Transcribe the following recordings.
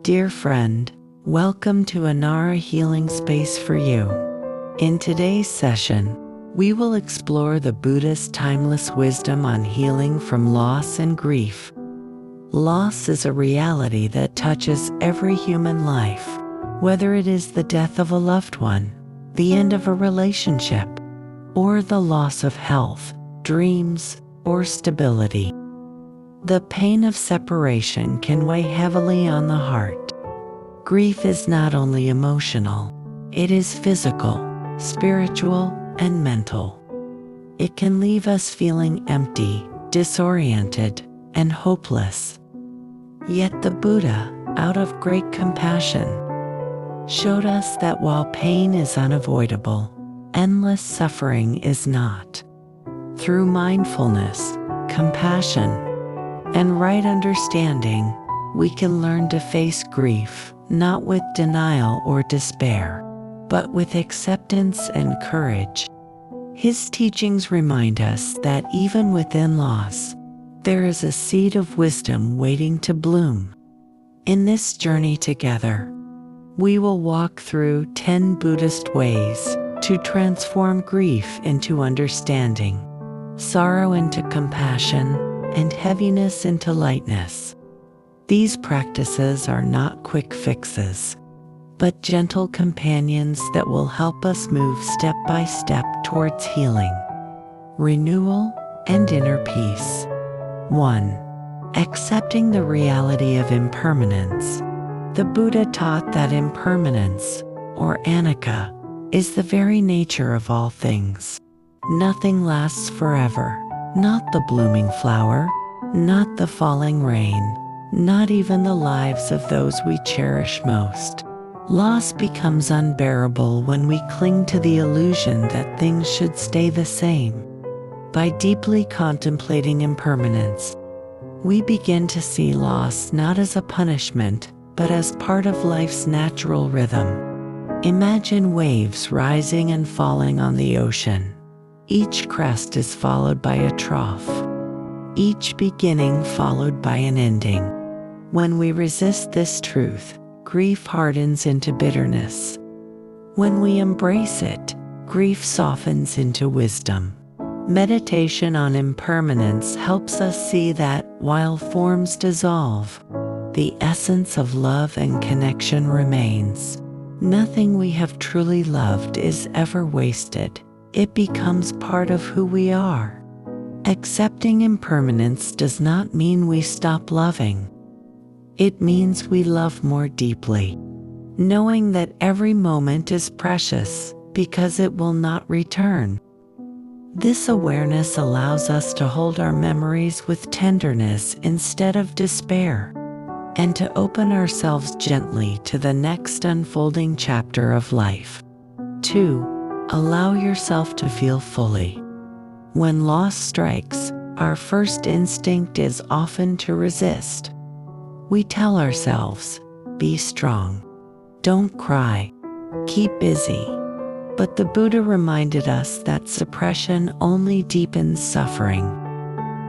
Dear friend, welcome to Anara Healing Space for You. In today's session, we will explore the Buddhist timeless wisdom on healing from loss and grief. Loss is a reality that touches every human life, whether it is the death of a loved one, the end of a relationship, or the loss of health, dreams, or stability. The pain of separation can weigh heavily on the heart. Grief is not only emotional, it is physical, spiritual, and mental. It can leave us feeling empty, disoriented, and hopeless. Yet the Buddha, out of great compassion, showed us that while pain is unavoidable, endless suffering is not. Through mindfulness, compassion, and right understanding, we can learn to face grief, not with denial or despair, but with acceptance and courage. His teachings remind us that even within loss, there is a seed of wisdom waiting to bloom. In this journey together, we will walk through 10 Buddhist ways to transform grief into understanding, sorrow into compassion, and heaviness into lightness. These practices are not quick fixes, but gentle companions that will help us move step by step towards healing, renewal, and inner peace. 1. Accepting the reality of impermanence. The Buddha taught that impermanence, or anicca, is the very nature of all things. Nothing lasts forever. Not the blooming flower, not the falling rain, not even the lives of those we cherish most. Loss becomes unbearable when we cling to the illusion that things should stay the same. By deeply contemplating impermanence, we begin to see loss not as a punishment, but as part of life's natural rhythm. Imagine waves rising and falling on the ocean. Each crest is followed by a trough, each beginning followed by an ending. When we resist this truth, grief hardens into bitterness. When we embrace it, grief softens into wisdom. Meditation on impermanence helps us see that, while forms dissolve, the essence of love and connection remains. Nothing we have truly loved is ever wasted. It becomes part of who we are. Accepting impermanence does not mean we stop loving. It means we love more deeply, knowing that every moment is precious because it will not return. This awareness allows us to hold our memories with tenderness instead of despair, and to open ourselves gently to the next unfolding chapter of life. 2. Allow yourself to feel fully. When loss strikes, our first instinct is often to resist. We tell ourselves, be strong, don't cry, keep busy. But the Buddha reminded us that suppression only deepens suffering.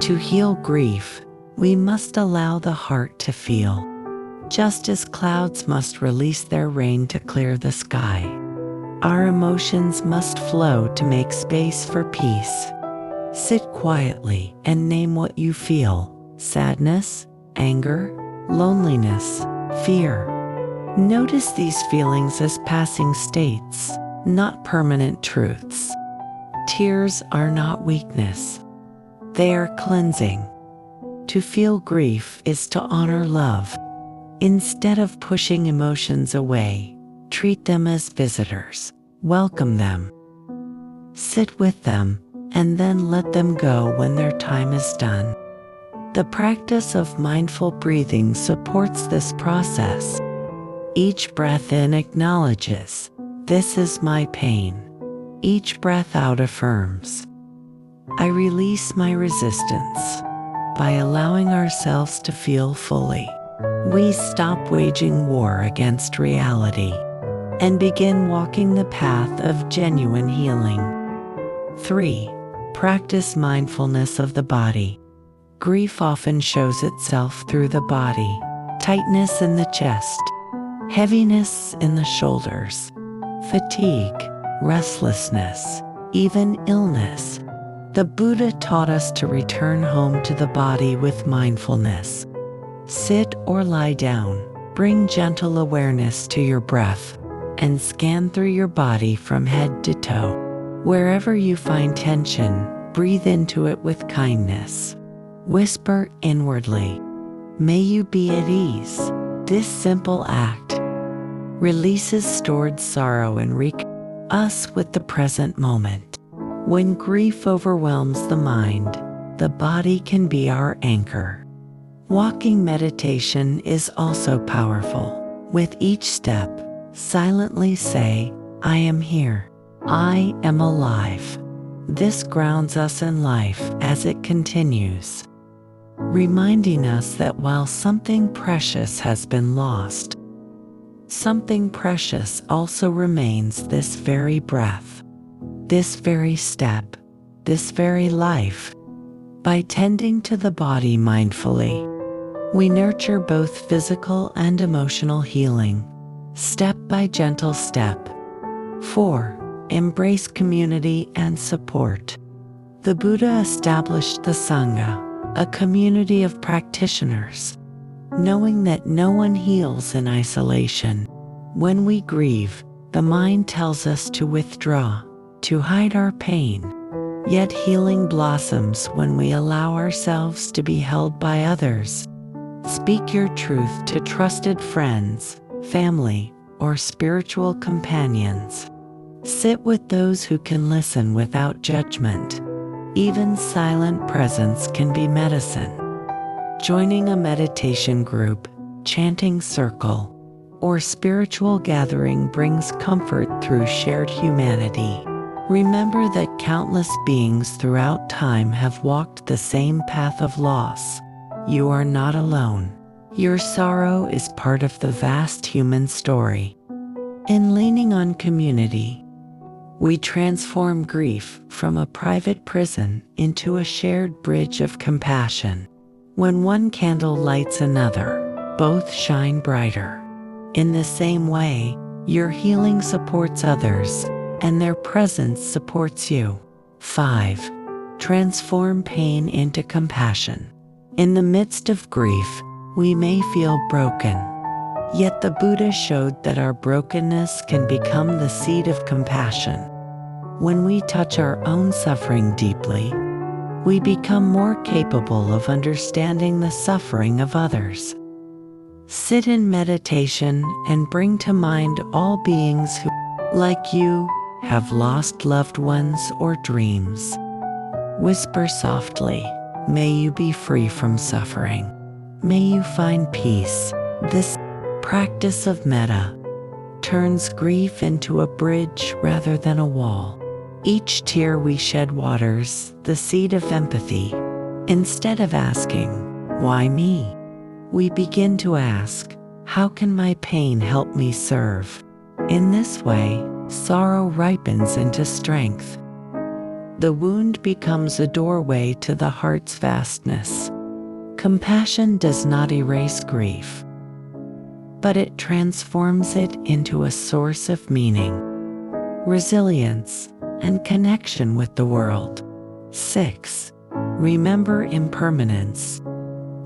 To heal grief, we must allow the heart to feel, just as clouds must release their rain to clear the sky. Our emotions must flow to make space for peace. Sit quietly and name what you feel: sadness, anger, loneliness, fear. Notice these feelings as passing states, not permanent truths. Tears are not weakness. They are cleansing. To feel grief is to honor love. Instead of pushing emotions away, treat them as visitors. Welcome them. Sit with them, and then let them go when their time is done. The practice of mindful breathing supports this process. Each breath in acknowledges, this is my pain. Each breath out affirms, I release my resistance. By allowing ourselves to feel fully, we stop waging war against reality and begin walking the path of genuine healing. 3. Practice mindfulness of the body. Grief often shows itself through the body. tightness in the chest, heaviness in the shoulders, fatigue, restlessness, even illness. The Buddha taught us to return home to the body with mindfulness. Sit or lie down, bring gentle awareness to your breath, and scan through your body from head to toe. Wherever you find tension, breathe into it with kindness. Whisper inwardly, "May you be at ease." This simple act releases stored sorrow and reconnects us with the present moment. When grief overwhelms the mind, the body can be our anchor. Walking meditation is also powerful. With each step, silently say, "I am here. I am alive." This grounds us in life as it continues, reminding us that while something precious has been lost, something precious also remains: this very breath, this very step, this very life. By tending to the body mindfully, we nurture both physical and emotional healing, step by gentle step. 4. Embrace community and support. The Buddha established the Sangha, a community of practitioners, knowing that no one heals in isolation. When we grieve, the mind tells us to withdraw, to hide our pain. Yet healing blossoms when we allow ourselves to be held by others. Speak your truth to trusted friends, family, or spiritual companions. Sit with those who can listen without judgment. Even silent presence can be medicine. Joining a meditation group, chanting circle, or spiritual gathering brings comfort through shared humanity. Remember that countless beings throughout time have walked the same path of loss. You are not alone. Your sorrow is part of the vast human story. In leaning on community, we transform grief from a private prison into a shared bridge of compassion. When one candle lights another, both shine brighter. In the same way, your healing supports others, and their presence supports you. 5. Transform pain into compassion. In the midst of grief, we may feel broken. Yet the Buddha showed that our brokenness can become the seed of compassion. When we touch our own suffering deeply, we become more capable of understanding the suffering of others. Sit in meditation and bring to mind all beings who, like you, have lost loved ones or dreams. Whisper softly, "May you be free from suffering. May you find peace." This practice of metta turns grief into a bridge rather than a wall. Each tear we shed waters the seed of empathy. Instead of asking, "Why me?" we begin to ask, "How can my pain help me serve?" In this way, sorrow ripens into strength. The wound becomes a doorway to the heart's vastness. Compassion does not erase grief, but it transforms it into a source of meaning, resilience, and connection with the world. 6. Remember impermanence.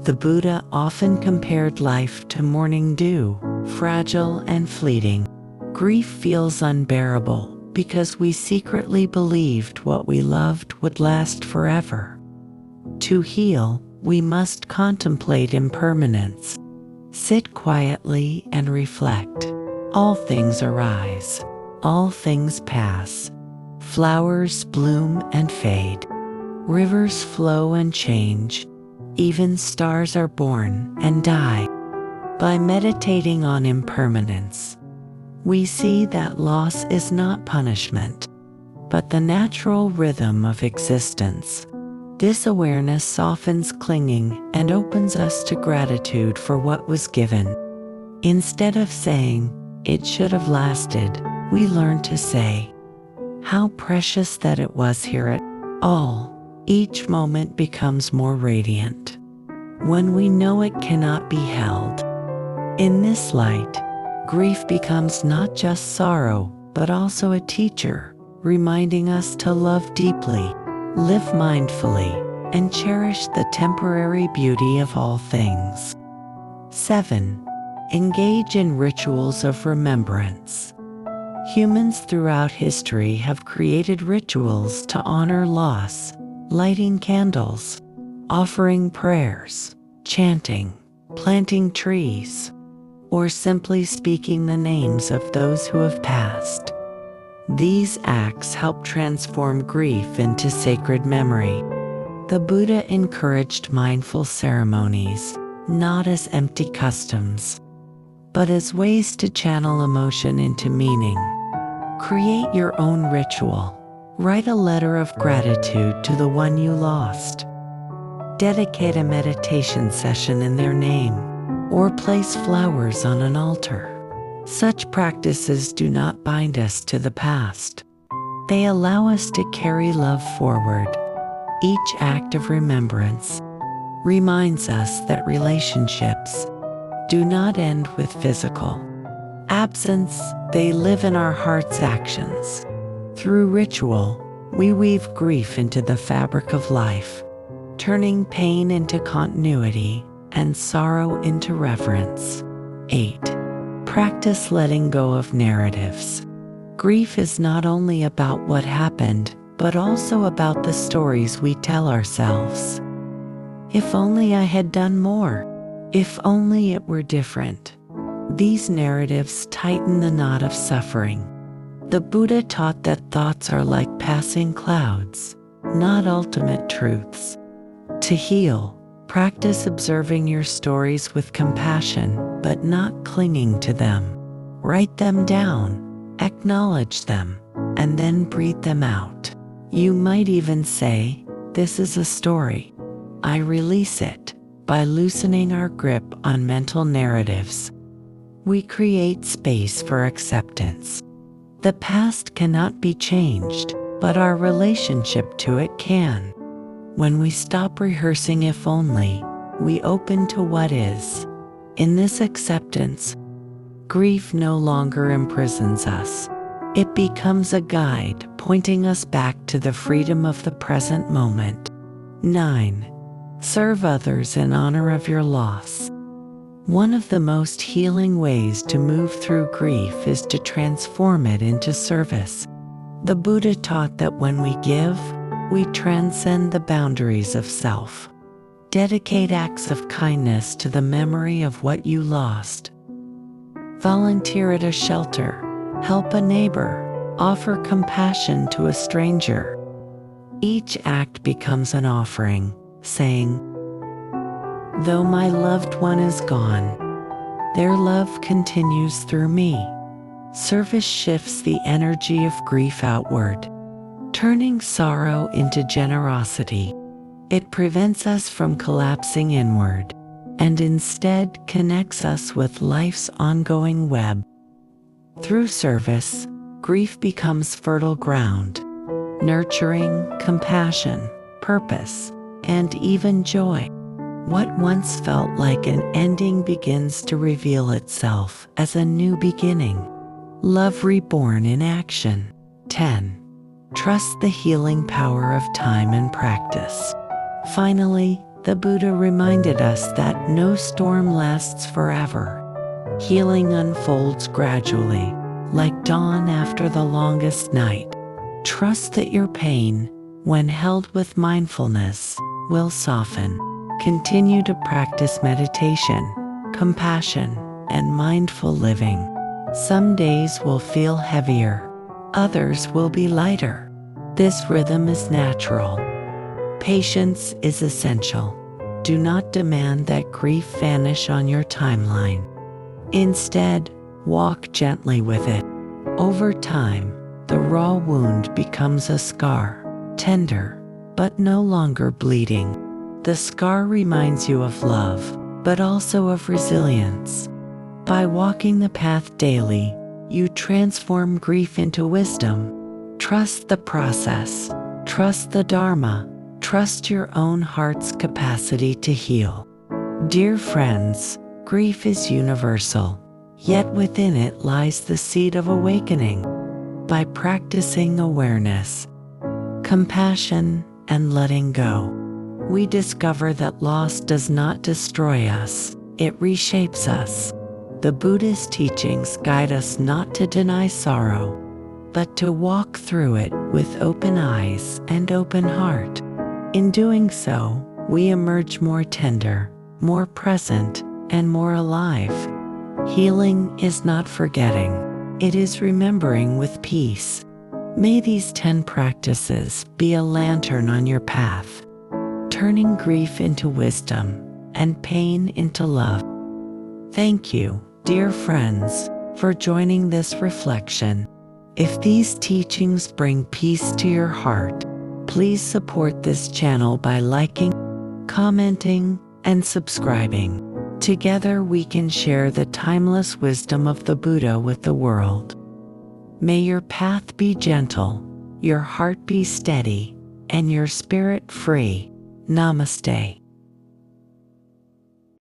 The Buddha often compared life to morning dew, fragile and fleeting. Grief feels unbearable because we secretly believed what we loved would last forever. To heal, we must contemplate impermanence. Sit quietly and reflect. All things arise. All things pass. Flowers bloom and fade. Rivers flow and change. Even stars are born and die. By meditating on impermanence, we see that loss is not punishment, but the natural rhythm of existence. This awareness softens clinging and opens us to gratitude for what was given. Instead of saying, "It should have lasted," we learn to say, "How precious that it was here at all." Each moment becomes more radiant. When we know it cannot be held, In this light, grief becomes not just sorrow, but also a teacher, reminding us to love deeply, live mindfully, and cherish the temporary beauty of all things. 7. Engage in rituals of remembrance. Humans throughout history have created rituals to honor loss, lighting candles, offering prayers, chanting, planting trees, or simply speaking the names of those who have passed. These acts help transform grief into sacred memory. The Buddha encouraged mindful ceremonies, not as empty customs, but as ways to channel emotion into meaning. Create your own ritual. Write a letter of gratitude to the one you lost. Dedicate a meditation session in their name, or place flowers on an altar. Such practices do not bind us to the past. They allow us to carry love forward. Each act of remembrance reminds us that relationships do not end with physical absence, they live in our heart's actions. Through ritual, we weave grief into the fabric of life, turning pain into continuity and sorrow into reverence. 8. Practice letting go of narratives. Grief is not only about what happened, but also about the stories we tell ourselves. If only I had done more. If only it were different. These narratives tighten the knot of suffering. The Buddha taught that thoughts are like passing clouds, not ultimate truths. To heal, practice observing your stories with compassion, but not clinging to them. Write them down, acknowledge them, and then breathe them out. You might even say, "This is a story." I release it. By loosening our grip on mental narratives, we create space for acceptance. The past cannot be changed, but our relationship to it can. When we stop rehearsing if only, we open to what is. In this acceptance, grief no longer imprisons us. It becomes a guide pointing us back to the freedom of the present moment. 9. Serve others in honor of your loss. One of the most healing ways to move through grief is to transform it into service. The Buddha taught that when we give, we transcend the boundaries of self. Dedicate acts of kindness to the memory of what you lost. Volunteer at a shelter, help a neighbor, offer compassion to a stranger. Each act becomes an offering, saying, "Though my loved one is gone, their love continues through me." Service shifts the energy of grief outward, turning sorrow into generosity. It prevents us from collapsing inward, and instead connects us with life's ongoing web. Through service, grief becomes fertile ground, nurturing compassion, purpose, and even joy. What once felt like an ending begins to reveal itself as a new beginning. Love reborn in action. 10. Trust the healing power of time and practice. Finally, the Buddha reminded us that no storm lasts forever. Healing unfolds gradually, like dawn after the longest night. Trust that your pain, when held with mindfulness, will soften. Continue to practice meditation, compassion, and mindful living. Some days will feel heavier, others will be lighter. This rhythm is natural. Patience is essential. Do not demand that grief vanish on your timeline. Instead, walk gently with it. Over time, the raw wound becomes a scar, tender, but no longer bleeding. The scar reminds you of love, but also of resilience. By walking the path daily, you transform grief into wisdom. Trust the process, trust the Dharma, trust your own heart's capacity to heal. Dear friends, Grief is universal, yet within it lies the seed of awakening. By practicing awareness, compassion, and letting go, we discover that loss does not destroy us, it reshapes us. The Buddhist teachings guide us not to deny sorrow, but to walk through it with open eyes and open heart. In doing so, we emerge more tender, more present, and more alive. Healing is not forgetting, it is remembering with peace. May these 10 practices be a lantern on your path, turning grief into wisdom and pain into love. Thank you, dear friends, for joining this reflection. If these teachings bring peace to your heart, please support this channel by liking, commenting, and subscribing. Together we can share the timeless wisdom of the Buddha with the world. May your path be gentle, your heart be steady, and your spirit free. Namaste.